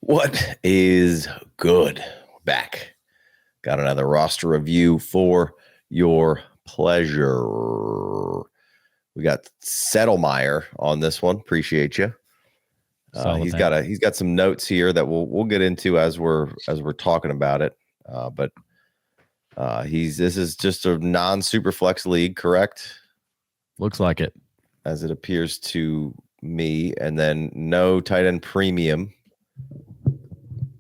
What is good? Back. Got another roster review for your pleasure. We got Settlemier on this one. Appreciate you. He's got some notes here that we'll get into as we're talking about it. But this is just a non-super flex league, correct? Looks like it, as it appears to me. And then no tight end premium.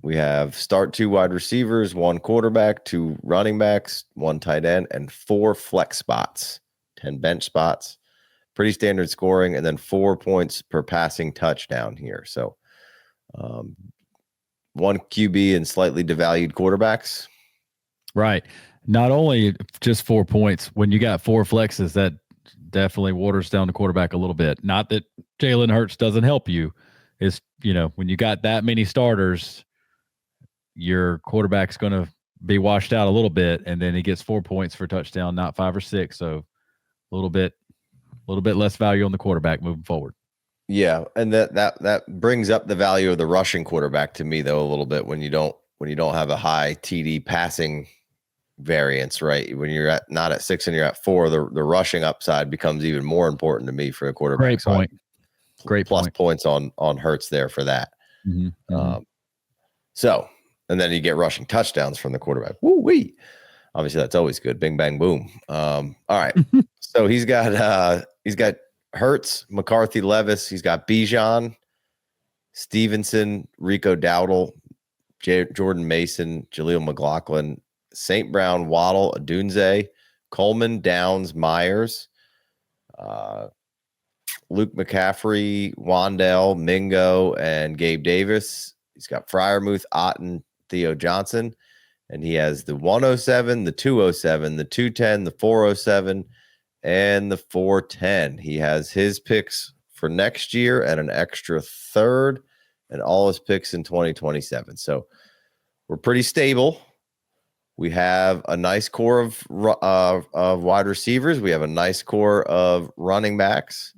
We have start 2 wide receivers, 1 quarterback, 2 running backs, 1 tight end, and 4 flex spots, 10 bench spots. Pretty standard scoring, and then 4 points per passing touchdown here. So 1 QB and slightly devalued quarterbacks. Right. Not only just 4 points, when you got 4 flexes, that definitely waters down the quarterback a little bit. Not that Jalen Hurts doesn't help you. It's, when you got that many starters, your quarterback's going to be washed out a little bit, and then he gets 4 points for touchdown, not 5 or 6. So a little bit less value on the quarterback moving forward. Yeah, and that brings up the value of the rushing quarterback to me, though, a little bit when you don't have a high TD passing variance, right? When you're not at 6 and you're at 4, the rushing upside becomes even more important to me for a quarterback. Great point. Great plus point. Points on Hurts there for that. Mm-hmm. So, and then you get rushing touchdowns from the quarterback. Woo-wee. Obviously, that's always good. Bing, bang, boom. All right. So he's got Hurts, McCarthy, Levis. He's got Bijan, Stevenson, Rico Dowdle, Jordan Mason, Jaleel McLaughlin, St. Brown, Waddle, Adunze, Coleman, Downs, Myers, Luke McCaffrey, Wandell, Mingo, and Gabe Davis. He's got Freiermuth, Otten, Theo Johnson, and he has the 107, the 207, the 210, the 407, and the 410. He has his picks for next year at an extra third, and all his picks in 2027. So we're pretty stable. We have a nice core of wide receivers. We have a nice core of running backs.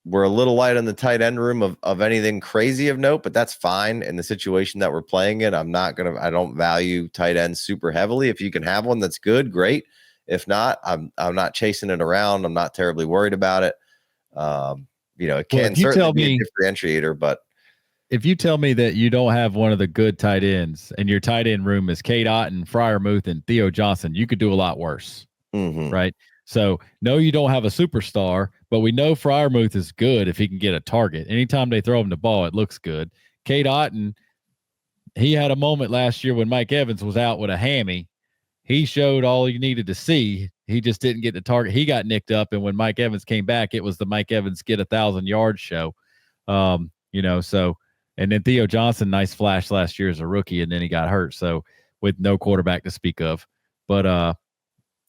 We're a little light on the tight end room of anything crazy of note, but that's fine in the situation that we're playing in. I don't value tight ends super heavily. If you can have one that's good, great. If not, I'm not chasing it around. I'm not terribly worried about it. It can certainly be a differentiator, but if you tell me that you don't have one of the good tight ends and your tight end room is Cade Otten, Freiermuth, and Theo Johnson, you could do a lot worse. Mm-hmm. Right? So, no, you don't have a superstar, but we know Freiermuth is good if he can get a target. Anytime they throw him the ball, it looks good. Cade Otten, he had a moment last year when Mike Evans was out with a hammy. He showed all you needed to see. He just didn't get the target. He got nicked up, and when Mike Evans came back, it was the Mike Evans get 1,000-yard show. So, and then Theo Johnson, nice flash last year as a rookie, and then he got hurt. So, with no quarterback to speak of. But,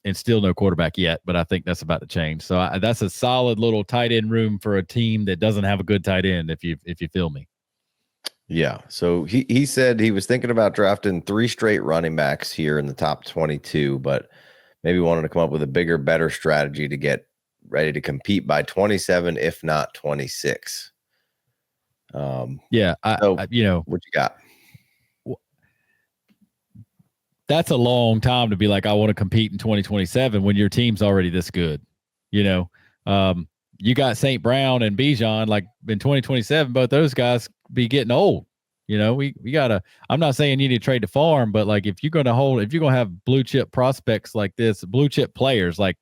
and still no quarterback yet, but I think that's about to change. So that's a solid little tight end room for a team that doesn't have a good tight end, if you feel me. Yeah. So he said he was thinking about drafting 3 straight running backs here in the top 22, but maybe wanted to come up with a bigger, better strategy to get ready to compete by 27, if not 26. What you got? That's a long time to be like, I want to compete in 2027 when your team's already this good. You got St. Brown and Bijan, like in 2027, both those guys be getting old. We gotta, I'm not saying you need to trade the farm, but like if you're going to have blue chip prospects like this, blue chip players, like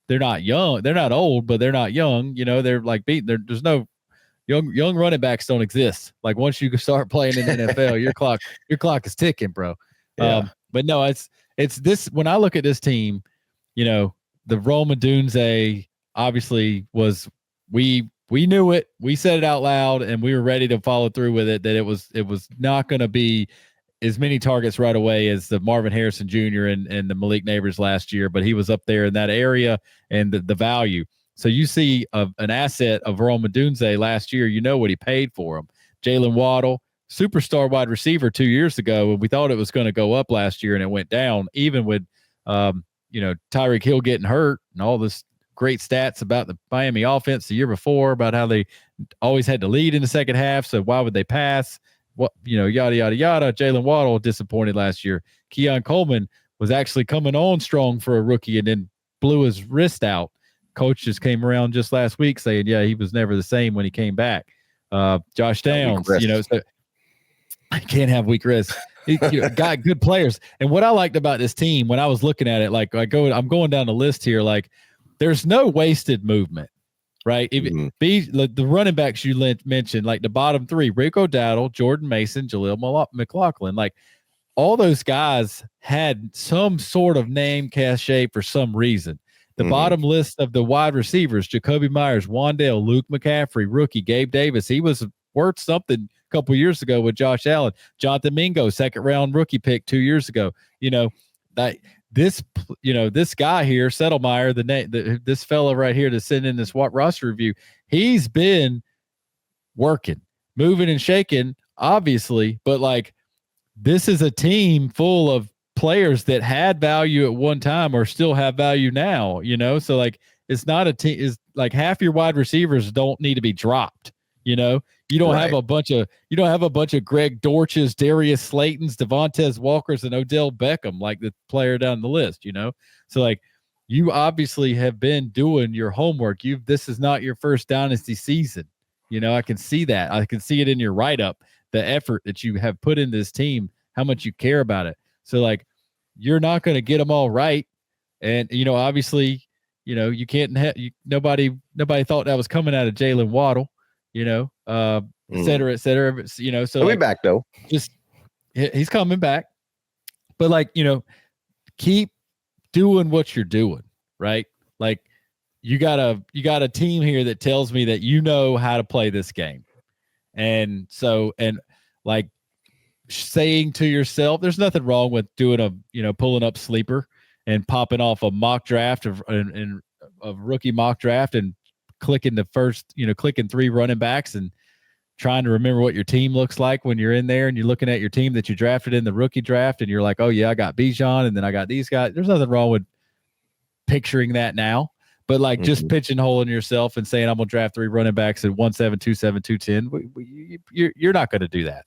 they're not young, they're not old, but they're not young, they're like there's no young running backs don't exist. Like once you start playing in the NFL, your clock is ticking, bro. Yeah. But no, it's this. When I look at this team, the Rome Odunze obviously was, we knew it. We said it out loud, and we were ready to follow through with it. That it was not going to be as many targets right away as the Marvin Harrison Jr. and the Malik Neighbors last year, but he was up there in that area and the value. So you see an asset of Rome Odunze last year. You know what he paid for him. Jalen Waddle, superstar wide receiver 2 years ago, and we thought it was going to go up last year, and it went down. Even with, Tyreek Hill getting hurt and all this great stats about the Miami offense the year before, about how they always had to lead in the second half. So why would they pass? What, yada, yada, yada. Jalen Waddle disappointed last year. Keon Coleman was actually coming on strong for a rookie and then blew his wrist out. Coach just came around just last week saying, yeah, he was never the same when he came back. Josh Downs, so I can't have weak wrists. Got good players. And what I liked about this team when I was looking at it, like I'm going down the list here, like there's no wasted movement, right? The running backs you mentioned, like the bottom three, Rico Dowdle, Jordan Mason, Jaleel McLaughlin, like all those guys had some sort of name cachet for some reason. The bottom list of the wide receivers, Jacoby Myers, Wandale, Luke McCaffrey, rookie, Gabe Davis, he was worth something a couple years ago with Josh Allen. Jonathan Mingo, second round rookie pick 2 years ago. This guy here, Settlemier, this fella right here to send in this roster review, he's been working, moving and shaking, obviously, but like this is a team full of players that had value at one time or still have value now, so like it's not a team, is like half your wide receivers don't need to be dropped. You don't have a bunch of Greg Dortches, Darius Slaytons, Devontae Walkers, and Odell Beckham, like the player down the list, So like you obviously have been doing your homework. This is not your first dynasty season. I can see that. I can see it in your write-up, the effort that you have put in this team, how much you care about it. So like you're not going to get them all right. And obviously, you can't nobody thought that was coming out of Jalen Waddle. Et cetera, et cetera. So he'll be back though. Just he's coming back, but like keep doing what you're doing, right? Like you got a team here that tells me that how to play this game, and like saying to yourself, there's nothing wrong with doing pulling up sleeper and popping off a mock draft of rookie mock draft and clicking clicking 3 running backs and trying to remember what your team looks like when you're in there and you're looking at your team that you drafted in the rookie draft and you're like, oh yeah, I got Bijan and then I got these guys. There's nothing wrong with picturing that now, but like just pigeonholing yourself and saying I'm gonna draft 3 running backs at 1-7, 2-7, 2-10. You're not going to do that.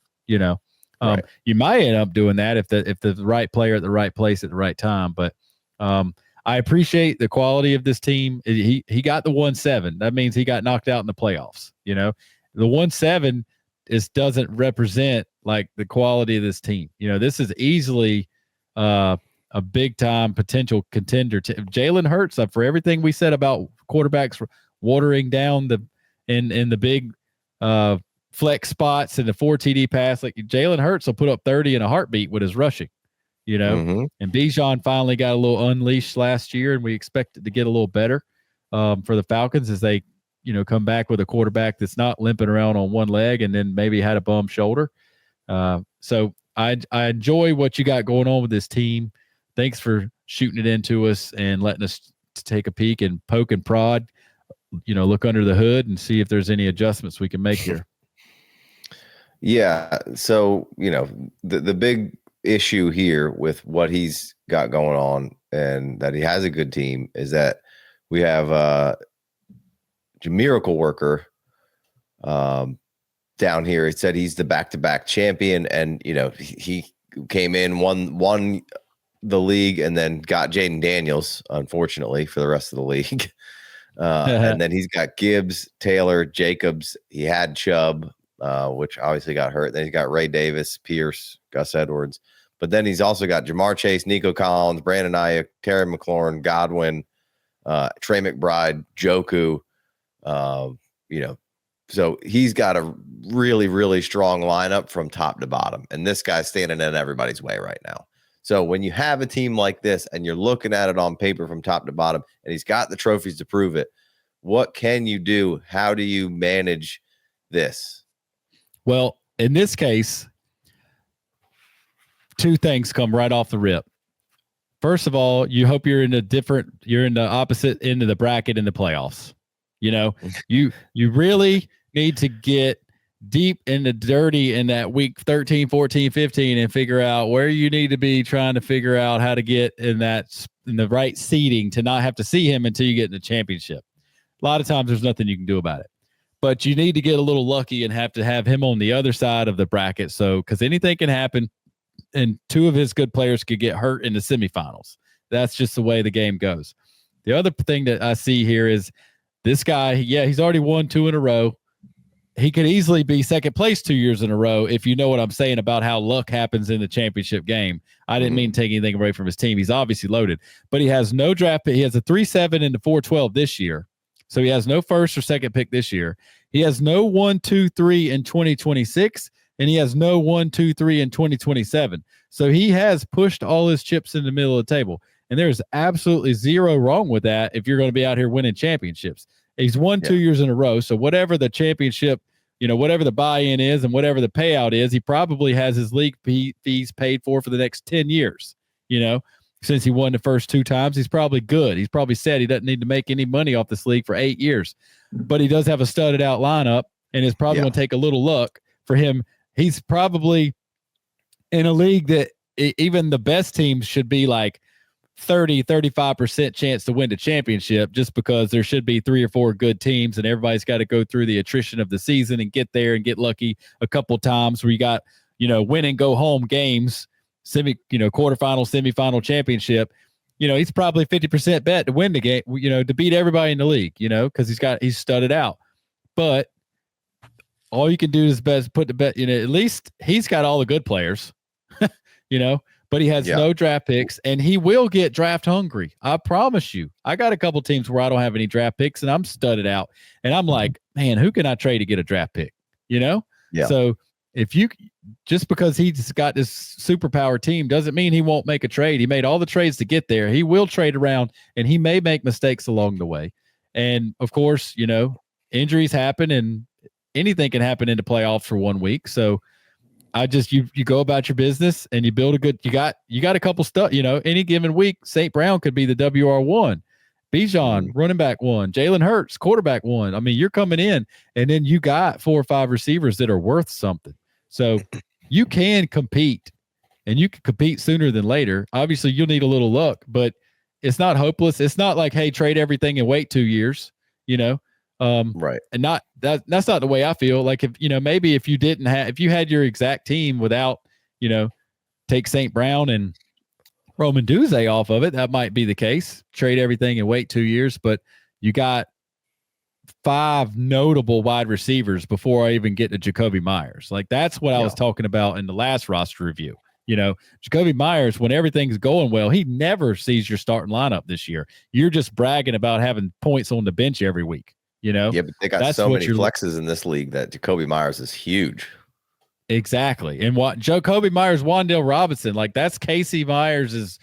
Right. You might end up doing that if the right player at the right place at the right time, but I appreciate the quality of this team. He got the 1-7. That means he got knocked out in the playoffs. The 1-7 doesn't represent like the quality of this team. This is easily a big time potential contender. Jalen Hurts, for everything we said about quarterbacks watering down in the big flex spots and the 4 TD pass. Like Jalen Hurts will put up 30 in a heartbeat with his rushing. And Bijan finally got a little unleashed last year, and we expect it to get a little better for the Falcons as they, come back with a quarterback that's not limping around on one leg and then maybe had a bum shoulder. So I enjoy what you got going on with this team. Thanks for shooting it into us and letting us take a peek and poke and prod, look under the hood and see if there's any adjustments we can make here. Yeah. So, the big issue here with what he's got going on and that he has a good team is that we have a miracle worker down here. It said he's the back-to-back champion, and he came in, won the league, and then got Jaden Daniels, unfortunately, for the rest of the league. And then he's got Gibbs, Taylor, Jacobs. He had Chubb, which obviously got hurt. Then he's got Ray Davis, Pierce, Gus Edwards. But then he's also got Jamar Chase, Nico Collins, Brandon Ayuk, Terry McLaurin, Godwin, Trey McBride, Joku. So he's got a really, really strong lineup from top to bottom. And this guy's standing in everybody's way right now. So when you have a team like this and you're looking at it on paper from top to bottom, and he's got the trophies to prove it, what can you do? How do you manage this? Well, in this case, 2 things come right off the rip. First of all, you hope you're in the opposite end of the bracket in the playoffs. You really need to get deep in the dirty in that week 13, 14, 15 and figure out where you need to be trying to figure out how to get in that the right seeding to not have to see him until you get in the championship. A lot of times there's nothing you can do about it. But you need to get a little lucky and have to have him on the other side of the bracket. So, because anything can happen, and two of his good players could get hurt in the semifinals. That's just the way the game goes. The other thing that I see here is this guy, he's already won 2 in a row. He could easily be second place 2 years in a row if you know what I'm saying about how luck happens in the championship game. I didn't mean to take anything away from his team. He's obviously loaded, but he has no draft pick. He has a 3-7 and a 4-12 this year. So he has no first or second pick this year. He has no 1, 2, 3 in 2026, and he has no 1, 2, 3 in 2027. So he has pushed all his chips in the middle of the table. And there's absolutely zero wrong with that if you're going to be out here winning championships. He's won 2 years in a row. So whatever the championship, whatever the buy-in is and whatever the payout is, he probably has his league fees paid for the next 10 years, since he won the first 2 times. He's probably good. He's probably said he doesn't need to make any money off this league for 8 years, but he does have a studded out lineup, and it's probably going to take a little luck for him. He's probably in a league that even the best teams should be like 30-35% chance to win the championship, just because there should be 3 or 4 good teams, and everybody's got to go through the attrition of the season and get there and get lucky a couple times where you got, win and go home games, quarterfinal, semifinal, championship. He's probably 50% bet to win the game, to beat everybody in the league, because he's studded out. But all you can do is put the bet, at least he's got all the good players, but he has no draft picks, and he will get draft hungry. I promise you. I got a couple teams where I don't have any draft picks, and I'm studded out, and I'm like, man, who can I trade to get a draft pick? Yeah. So just because he's got this superpower team doesn't mean he won't make a trade. He made all the trades to get there. He will trade around, and he may make mistakes along the way. And of course, injuries happen, and anything can happen in the playoffs for 1 week. So you go about your business and you build you got a couple stuff, any given week. St. Brown could be the WR1, Bijan running back 1, Jalen Hurts quarterback 1. I mean, you're coming in, and then you got 4 or 5 receivers that are worth something. So you can compete, and you can compete sooner than later. Obviously you'll need a little luck, but it's not hopeless. It's not like, hey, trade everything and wait 2 years, right. And that's not the way I feel. Like, if maybe if you had your exact team without, take St. Brown and Roman Duze off of it, that might be the case. Trade everything and wait 2 years, but you got 5 notable wide receivers before I even get to Jacoby Myers. Like, that's what I was talking about in the last roster review. Jacoby Myers, when everything's going well, he never sees your starting lineup this year. You're just bragging about having points on the bench every week. Yeah, but they got so many flexes in this league that Jacoby Myers is huge. Exactly. And what Jacoby Myers, Wan'Dale Robinson, like, that's Casey Myers'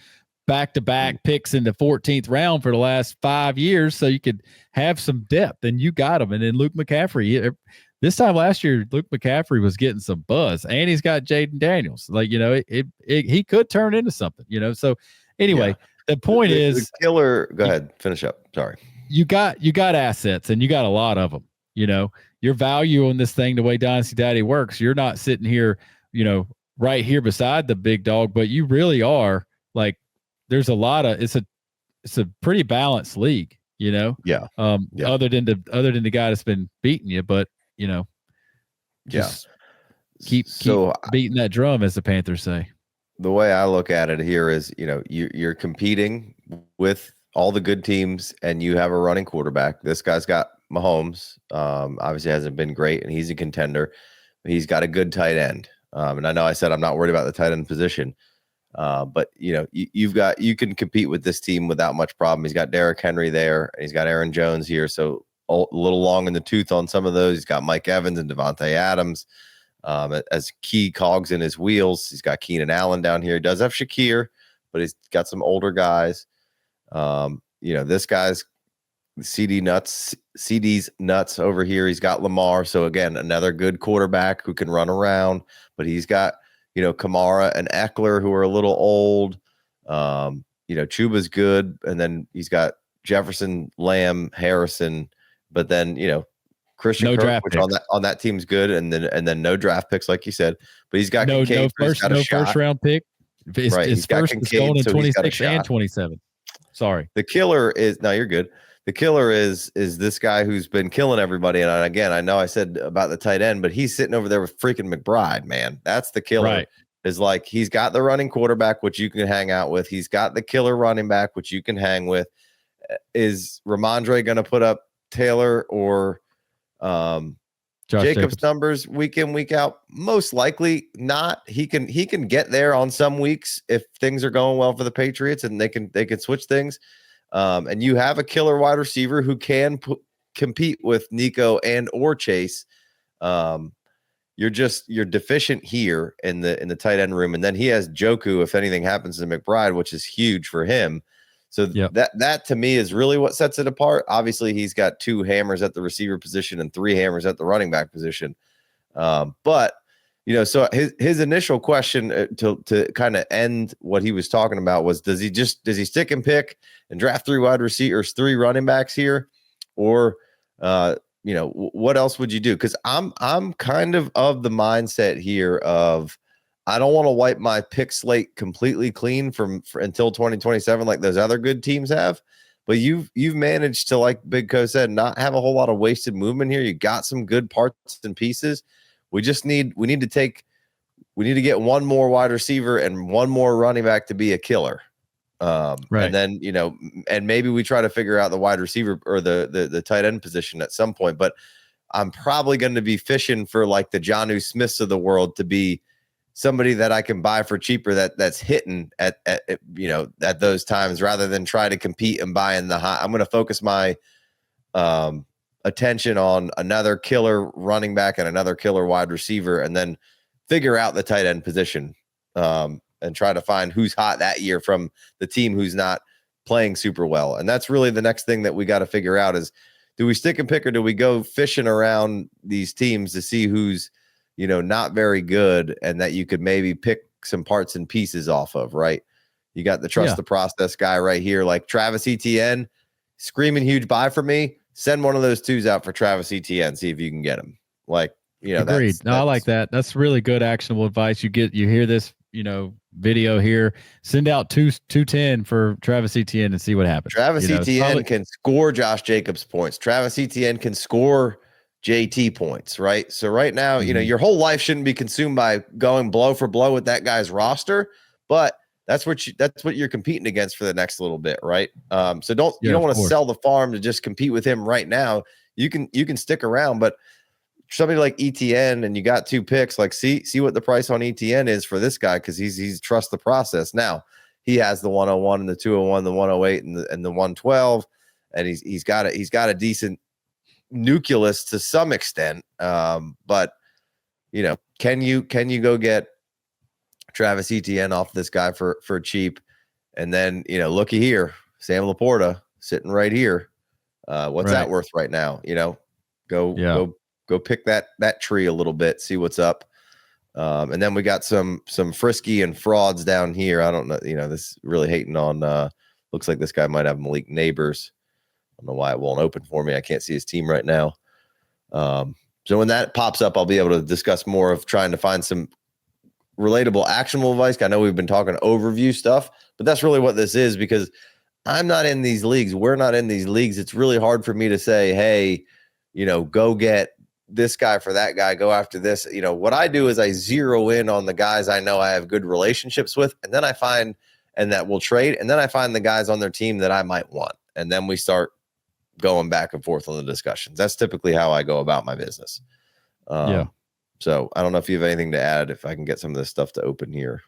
back-to-back picks in the 14th round for the last 5 years, so you could have some depth, and you got him. And then Luke McCaffrey, this time last year, Luke McCaffrey was getting some buzz, and he's got Jaden Daniels. Like, he could turn into something, So anyway, the point is, the killer. Go ahead, finish up. Sorry. You got assets, and you got a lot of them. Your value on this thing, the way Dynasty Daddy works, you're not sitting here, right here beside the big dog, but you really are. Like, there's a lot of it's a pretty balanced league. Other than the guy that's been beating you, but just keep beating that drum, as the Panthers say. The way I look at it here is, you're competing with all the good teams, and you have a running quarterback. This guy's got Mahomes. Obviously hasn't been great, and he's a contender. He's got a good tight end. And I know I said I'm not worried about the tight end position. But you can compete with this team without much problem. He's got Derrick Henry there, and he's got Aaron Jones here. So a little long in the tooth on some of those. He's got Mike Evans and Devontae Adams as key cogs in his wheels. He's got Keenan Allen down here. He does have Shakir, but he's got some older guys. This guy's CD's nuts over here. He's got Lamar. So again, another good quarterback who can run around, but he's got, Kamara and Eckler, who are a little old. Chuba's good. And then he's got Jefferson, Lamb, Harrison, but then, Christian Kirk, which on that team's good. And then no draft picks, like you said, but he's got no first round pick. His first is going in 26 and 27. Sorry. The killer is no, you're good. The killer is this guy who's been killing everybody. And again, I know I said about the tight end, but he's sitting over there with freaking McBride, man. That's the killer. Right. Is like he's got the running quarterback, which you can hang out with. He's got the killer running back, which you can hang with. Is Ramondre going to put up Taylor or Jacobs numbers week in, week out? Most likely not. He can get there on some weeks if things are going well for the Patriots and they can switch things. And you have a killer wide receiver who can compete with Nico and or Chase. You're deficient here in the tight end room, and then he has Joku if anything happens to McBride, which is huge for him. So that to me is really what sets it apart. Obviously, he's got 2 hammers at the receiver position and 3 hammers at the running back position. But so his initial question to kind of end what he was talking about was, does he stick and pick and draft 3 wide receivers, 3 running backs here, or what else would you do? Because I'm kind of the mindset here of I don't want to wipe my pick slate completely clean until 2027 like those other good teams have. But you've managed to, like Big Co said, not have a whole lot of wasted movement here. You got some good parts and pieces. We need to get one more wide receiver and one more running back to be a killer. Right. And then, and maybe we try to figure out the wide receiver or the tight end position at some point, but I'm probably going to be fishing for like the Jonnu Smiths of the world to be somebody that I can buy for cheaper that's hitting at those times rather than try to compete and buy in the high. I'm going to focus my attention on another killer running back and another killer wide receiver, and then figure out the tight end position and try to find who's hot that year from the team who's not playing super well. And that's really the next thing that we got to figure out is, do we stick and pick or do we go fishing around these teams to see who's, not very good and that you could maybe pick some parts and pieces off of, right? You got the trust the process guy right here, like Travis Etienne, screaming huge buy for me. Send one of those 2s out for Travis Etienne, see if you can get him. Like, agreed. I like that. That's really good actionable advice. You hear this, video here. Send out 210 for Travis Etienne and see what happens. Travis Etienne can score Josh Jacobs points. Travis Etienne can score JT points, right? So right now, your whole life shouldn't be consumed by going blow for blow with that guy's roster, but that's what you're competing against for the next little bit, right? So you don't want to sell the farm to just compete with him right now. You can stick around, but somebody like ETN and you got 2 picks, like see what the price on ETN is for this guy, because he's trust the process. Now he has the 101 and the 201, the 108 and the 112, and he's got a decent nucleus to some extent. But can you go get Travis Etienne off this guy for cheap? And then, looky here, Sam Laporta sitting right here. What's that worth right now? Go pick that tree a little bit, see what's up. And then we got some frisky and frauds down here. I don't know, this really hating on looks like this guy might have Malik Neighbors. I don't know why it won't open for me. I can't see his team right now. So when that pops up, I'll be able to discuss more of trying to find some relatable, actionable advice. I know we've been talking overview stuff, but that's really what this is, because I'm not in these leagues. We're not in these leagues. It's really hard for me to say, hey, go get this guy for that guy, go after this. What I do is I zero in on the guys I know I have good relationships with, and then I find, and that will trade, and then I find the guys on their team that I might want. And then we start going back and forth on the discussions. That's typically how I go about my business. So I don't know if you have anything to add, if I can get some of this stuff to open here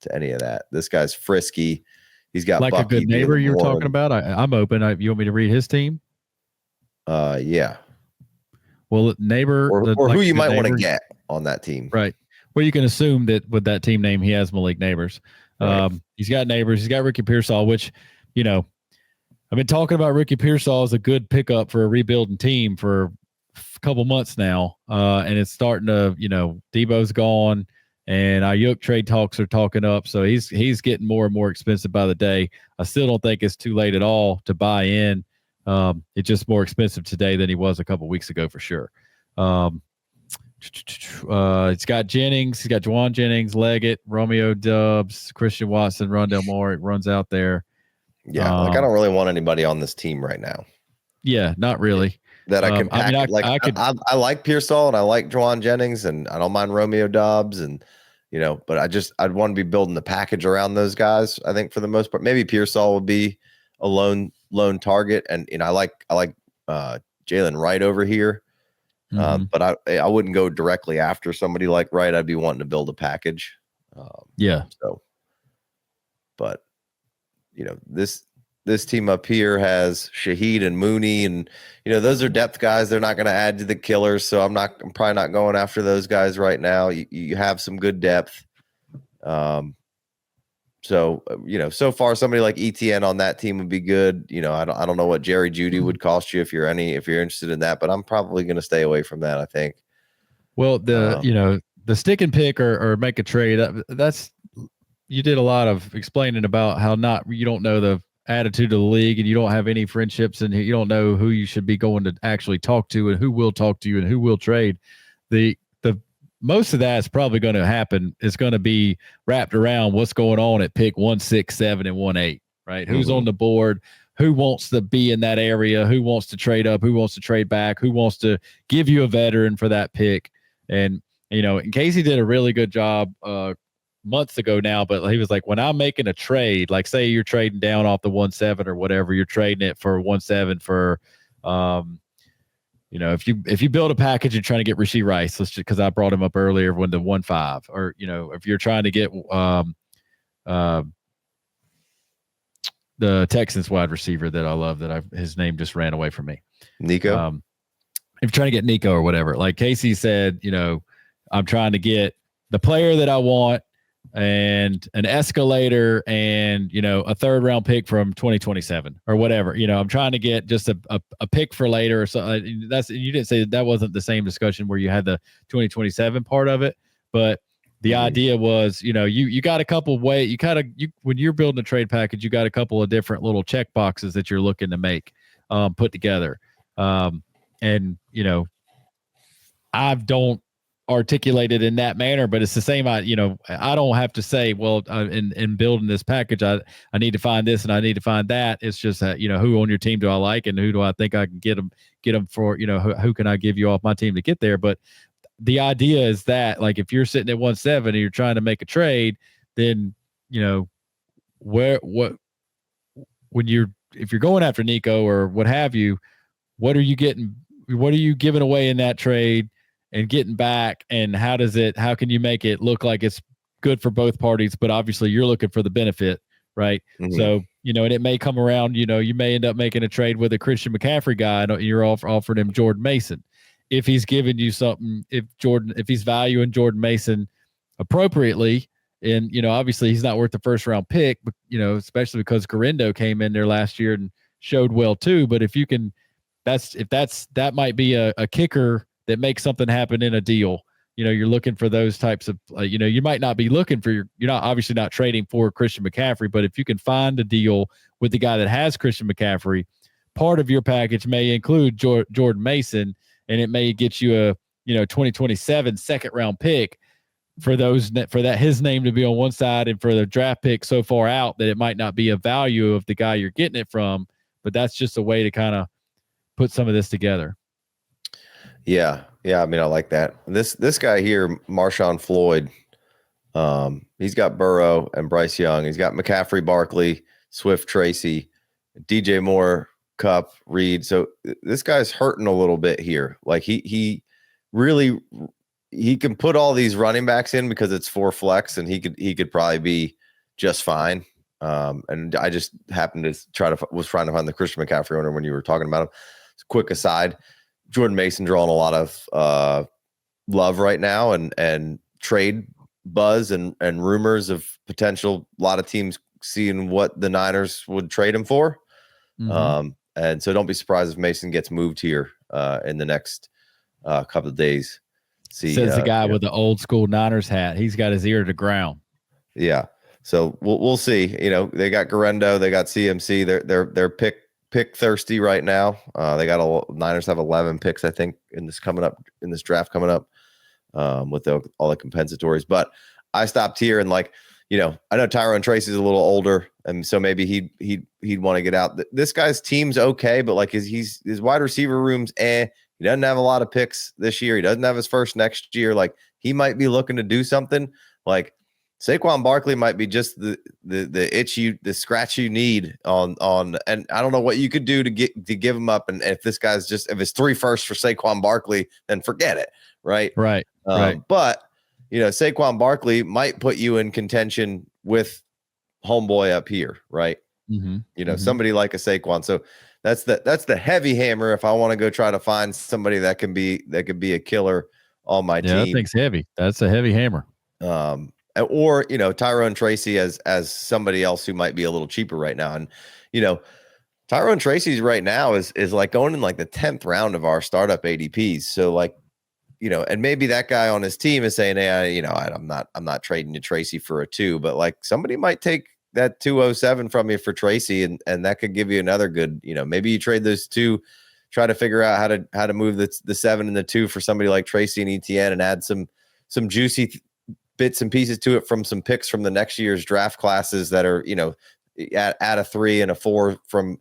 to any of that. This guy's frisky. He's got like Bucky, a good neighbor you were talking about. I'm open. You want me to read his team? Yeah. Well, neighbor, or who you might want to get on that team. Right. Well, you can assume that with that team name, he has Malik Neighbors. Right. He's got Neighbors. He's got Ricky Pearsall, which, I've been talking about Ricky Pearsall as a good pickup for a rebuilding team for a couple months now. And it's starting to, Debo's gone and Ayuk trade talks are talking up. So he's getting more and more expensive by the day. I still don't think it's too late at all to buy in. It's just more expensive today than he was a couple weeks ago for sure. It's got Jennings. He's got Juwan Jennings, Leggett, Romeo Dubs, Christian Watson, Rondell Moore. It runs out there. Yeah, like I don't really want anybody on this team right now. Yeah, not really. That I can pack. I mean, I could. I like Pearsall and I like Juwan Jennings and I don't mind Romeo Dobbs and but I'd want to be building the package around those guys. I think for the most part, maybe Pearsall would be a lone target, and I like Jalen Wright over here, but I wouldn't go directly after somebody like Wright. I'd be wanting to build a package. Yeah. So, but this team up here has Shaheed and Mooney, and those are depth guys. They're not going to add to the killers, so I'm probably not going after those guys right now. You have some good depth. So far somebody like ETN on that team would be good. I don't know what Jerry Jeudy would cost you if you're interested in that, but I'm probably going to stay away from that, I think. Well, the stick and pick or make a trade, that's you did a lot of explaining about how you don't know the attitude of the league and you don't have any friendships and you don't know who you should be going to actually talk to and who will talk to you and who will trade. The most of that is probably going to happen. It's going to be wrapped around what's going on at pick 1, 6, 7, and 1, 8, right? Who's on the board? Who wants to be in that area? Who wants to trade up? Who wants to trade back? Who wants to give you a veteran for that pick? And, and Casey did a really good job months ago now, but he was like, when I'm making a trade, like say you're trading down off the 1-7 or whatever, you're trading it for 1-7 for, if you build a package and trying to get Rashee Rice, let's just because I brought him up earlier when the 1-5, or if you're trying to get the Texans wide receiver that I love, his name just ran away from me, Nico. If you're trying to get Nico or whatever, like Casey said, I'm trying to get the player that I want and an escalator and a third round pick from 2027 or whatever. I'm trying to get just a pick for later or something. You didn't say that wasn't the same discussion where you had the 2027 part of it, but the idea was, you got a couple when you're building a trade package, you got a couple of different little check boxes that you're looking to make put together. And I don't articulate it in that manner, but it's the same. I don't have to say, well, in building this package, I need to find this and I need to find that. It's just that, who on your team do I like and who do I think I can get them for, who can I give you off my team to get there? But the idea is that, like, if you're sitting at 1-7 and you're trying to make a trade, then, if you're going after Nico or what have you, what are you giving away in that trade and getting back, and how can you make it look like it's good for both parties, but obviously you're looking for the benefit, right? So, and it may come around, you may end up making a trade with a Christian McCaffrey guy and you're offering him Jordan Mason. If he's giving you something, if he's valuing Jordan Mason appropriately, and, obviously he's not worth the first round pick, but, especially because Garendo came in there last year and showed well too. But if you can, that might be a kicker that makes something happen in a deal. You're looking for those types of, you might not be looking for you're not obviously not trading for Christian McCaffrey, but if you can find a deal with the guy that has Christian McCaffrey, part of your package may include Jordan Mason, and it may get you a 2027 second round pick for his name to be on one side, and for the draft pick so far out that it might not be a value of the guy you're getting it from. But that's just a way to kind of put some of this together. Yeah. I mean, I like that. This guy here, Marshawn Floyd, he's got Burrow and Bryce Young. He's got McCaffrey, Barkley, Swift, Tracy, DJ Moore, Kupp, Reed. So this guy's hurting a little bit here. Like he really can put all these running backs in because it's 4 flex, and he could probably be just fine. And I just happened to was trying to find the Christian McCaffrey owner when you were talking about him. Quick aside, Jordan Mason drawing a lot of love right now, and trade buzz and rumors of potential, a lot of teams seeing what the Niners would trade him for. And so don't be surprised if Mason gets moved here in the next couple of days. Says the guy with the old school Niners hat. He's got his ear to the ground. Yeah. So we'll see. They got Garendo, they got CMC. They're pick thirsty right now. Niners have 11 picks, I think, in this draft coming up, with all the compensatories. But I stopped here and, like, I know Tyrone Tracy's a little older, and so maybe he'd want to get out. This guy's team's okay, but like his wide receiver room's He doesn't have a lot of picks this year. He doesn't have his first next year. Like he might be looking to do something. Like Saquon Barkley might be just the the scratch you need on, and I don't know what you could do to give him up. And if this guy's if it's 3 firsts for Saquon Barkley, then forget it. Right. Right. But Saquon Barkley might put you in contention with homeboy up here. Right. Mm-hmm. Somebody like a Saquon. So that's the heavy hammer. If I want to go try to find somebody that could be a killer on my team. Yeah, that thing's heavy. That's a heavy hammer. Or Tyrone Tracy as somebody else who might be a little cheaper right now. And Tyrone Tracy's right now is like going in like the 10th round of our startup ADPs. So like, and maybe that guy on his team is saying, hey, I'm not trading to Tracy for a 2, but like somebody might take that 207 from you for Tracy, and that could give you another good, maybe you trade those 2, try to figure out how to move the 7 and the 2 for somebody like Tracy and ETN, and add some juicy bits and pieces to it from some picks from the next year's draft classes that are, at a 3 and a 4 from,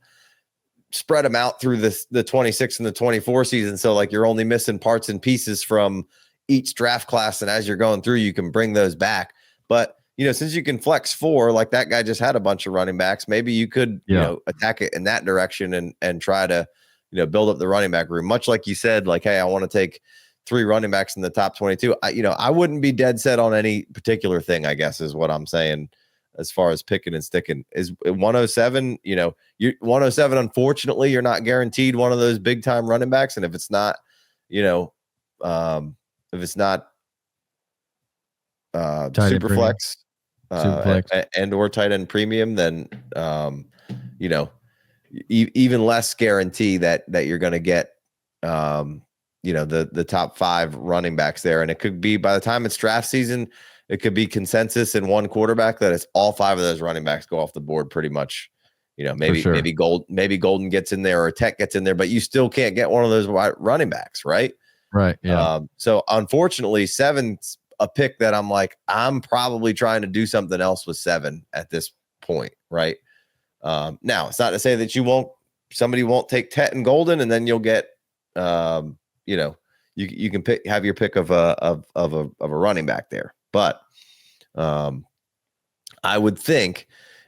spread them out through the 26 and the 24 season. So like you're only missing parts and pieces from each draft class. And as you're going through, you can bring those back. But, since you can flex 4, like that guy just had a bunch of running backs, maybe you could, attack it in that direction and try to, build up the running back room. Much like you said, like, hey, I want to take 3 running backs in the top 22. I wouldn't be dead set on any particular thing, I guess is what I'm saying. As far as picking and sticking, is 107, you 107, unfortunately, you're not guaranteed one of those big time running backs. And if it's not, super flex, and or tight end premium, then, even less guarantee that you're going to get, the top 5 running backs there. And it could be by the time it's draft season, it could be consensus in one quarterback that it's all 5 of those running backs go off the board pretty much. Maybe Golden gets in there or Tech gets in there, but you still can't get one of those running backs, right? Right. Yeah. So unfortunately, 7's a pick that I'm like, I'm probably trying to do something else with 7 at this point, right? Now it's not to say that somebody won't take Tech and Golden, and then you'll get, you can have your pick of a running back there. But I would think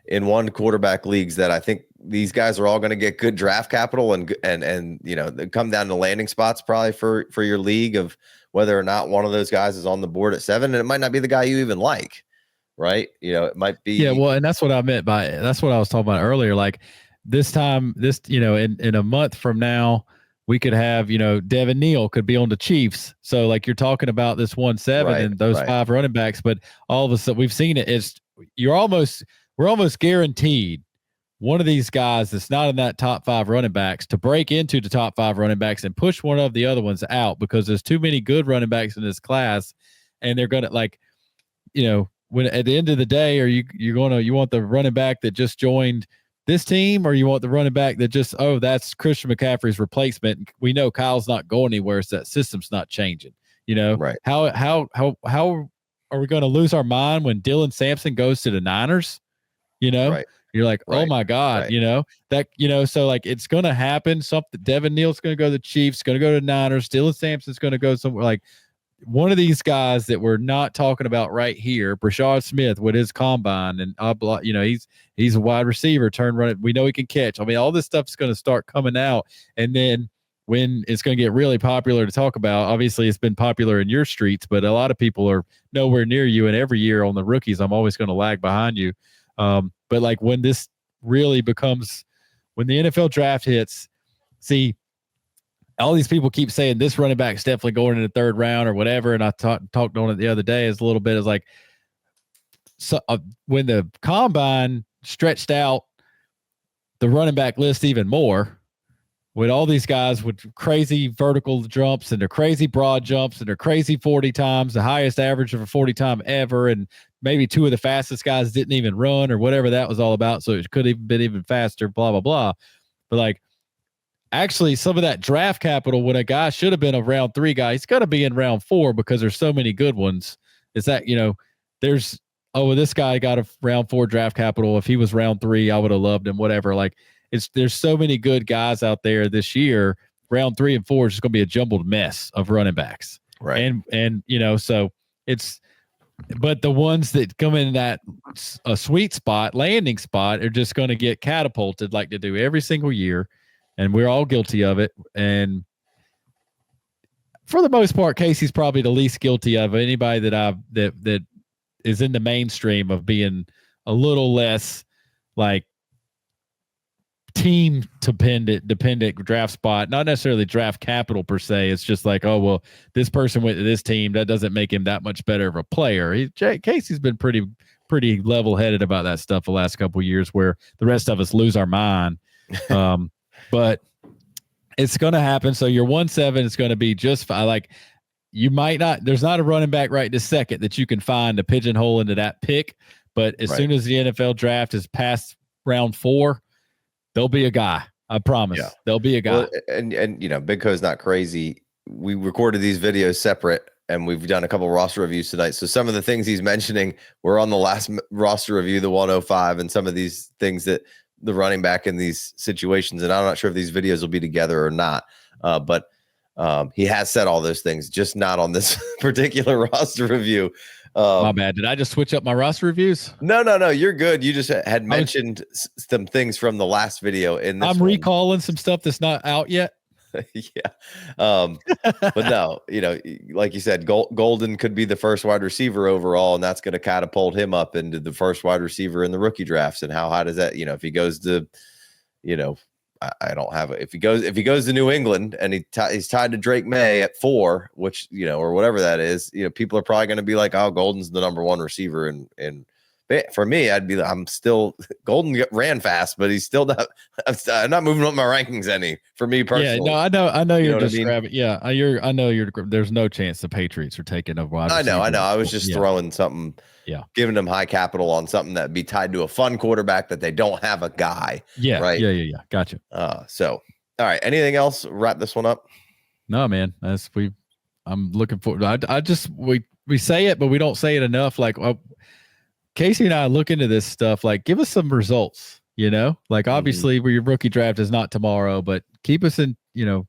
in one quarterback leagues that I think these guys are all going to get good draft capital and they come down to landing spots probably for your league of whether or not one of those guys is on the board at 7, and it might not be the guy you even like, right? It might be. Yeah, well, and that's what I meant by that's what I was talking about earlier. Like this time, in a month from now, we could have, Devin Neal could be on the Chiefs. So like you're talking about this 1-7 and those 5 running backs, but all of a sudden we've seen it. We're almost guaranteed one of these guys that's not in that top 5 running backs to break into the top 5 running backs and push one of the other ones out, because there's too many good running backs in this class. And they're going to when at the end of the day, you want the running back that just joined this team, or you want the running back that that's Christian McCaffrey's replacement? We know Kyle's not going anywhere, so that system's not changing. Right. How are we going to lose our mind when Dylan Sampson goes to the Niners? Right. You're like, oh my God, right. So like it's going to happen. Something. Devin Neal's going to go to the Chiefs, going to go to the Niners. Dylan Sampson's going to go somewhere. Like one of these guys that we're not talking about right here, Brashard Smith with his combine, and he's a wide receiver, turn running. We know he can catch. I mean, all this stuff is going to start coming out, and then when it's going to get really popular to talk about, obviously it's been popular in your streets, but a lot of people are nowhere near you. And every year on the rookies, I'm always going to lag behind you. But like when this really becomes, when the NFL draft hits, see, all these people keep saying this running back is definitely going in the 3rd round or whatever. And I talked on it the other day as a little bit. It's like, so when the combine stretched out the running back list even more, with all these guys with crazy vertical jumps and their crazy broad jumps and their crazy 40 times, the highest average of a 40 time ever. And maybe 2 of the fastest guys didn't even run or whatever that was all about. So it could have been even faster, blah, blah, blah. But like, actually some of that draft capital, when a guy should have been a round 3 guy, he's got to be in round 4 because there's so many good ones. Is that, there's oh, well, this guy got a round 4 draft capital. If he was round 3, I would have loved him, whatever. Like, there's so many good guys out there this year. Round 3 and 4 is just going to be a jumbled mess of running backs. Right. And so but the ones that come in that a sweet spot, landing spot, are just going to get catapulted like they do every single year. And we're all guilty of it. And for the most part, Casey's probably the least guilty of anybody that is in the mainstream of being a little less like team dependent draft spot, not necessarily draft capital per se. It's just like, oh, well, this person went to this team. That doesn't make him that much better of a player. Casey's been pretty level headed about that stuff the last couple of years, where the rest of us lose our mind. But it's going to happen. So your 1-7 is going to be just fine. Like, you might not, there's not a running back right this second that you can find to pigeonhole into that pick. But as soon as the NFL draft is past round 4, there'll be a guy. I promise. Yeah. There'll be a guy. Well, and you know, Big Co's not crazy. We recorded these videos separate, and we've done a couple roster reviews tonight. So some of the things he's mentioning were on the last roster review, the 105, and some of these things that the running back in these situations. And I'm not sure if these videos will be together or not. But he has said all those things, just not on this particular roster review. My bad. Did I just switch up my roster reviews? No. You're good. You just had mentioned some things from the last video. I'm recalling some stuff that's not out yet. Yeah. But no, you know, like you said, Golden could be the first wide receiver overall, and that's going to catapult him up into the first wide receiver in the rookie drafts. And how high does that, you know, if he goes to, you know, I don't have it. If he goes to New England and he's tied to Drake May at 4, which, you know, or whatever that is, you know, people are probably going to be like, oh, Golden's the number 1 receiver. And for me, I'm still, Golden ran fast, but he's still not, I'm not moving up my rankings any, for me personally. Yeah, no, I know you're just grabbing. Yeah, I know there's no chance the Patriots are taking a wide receiver. I know. I was just throwing something, giving them high capital on something that'd be tied to a fun quarterback that they don't have a guy. Yeah. Right. Yeah. Gotcha. So, all right. Anything else? Wrap this one up. No, man. I'm looking forward. We say it, but we don't say it enough. Like, Casey and I look into this stuff. Like, give us some results. You know, like, obviously, your rookie draft is not tomorrow, but keep us in. You know,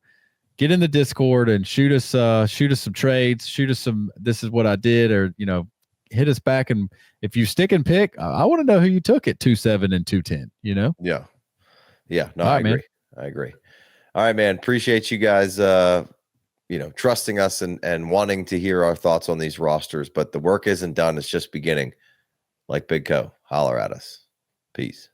get in the Discord and shoot us some trades. Shoot us some. This is what I did, or, you know, hit us back. And if you stick and pick, I want to know who you took at 2-7 and 2-10. You know. Yeah. No, I agree. Man. I agree. All right, man. Appreciate you guys. You know, trusting us and wanting to hear our thoughts on these rosters, but the work isn't done. It's just beginning. Like Big Co, holler at us. Peace.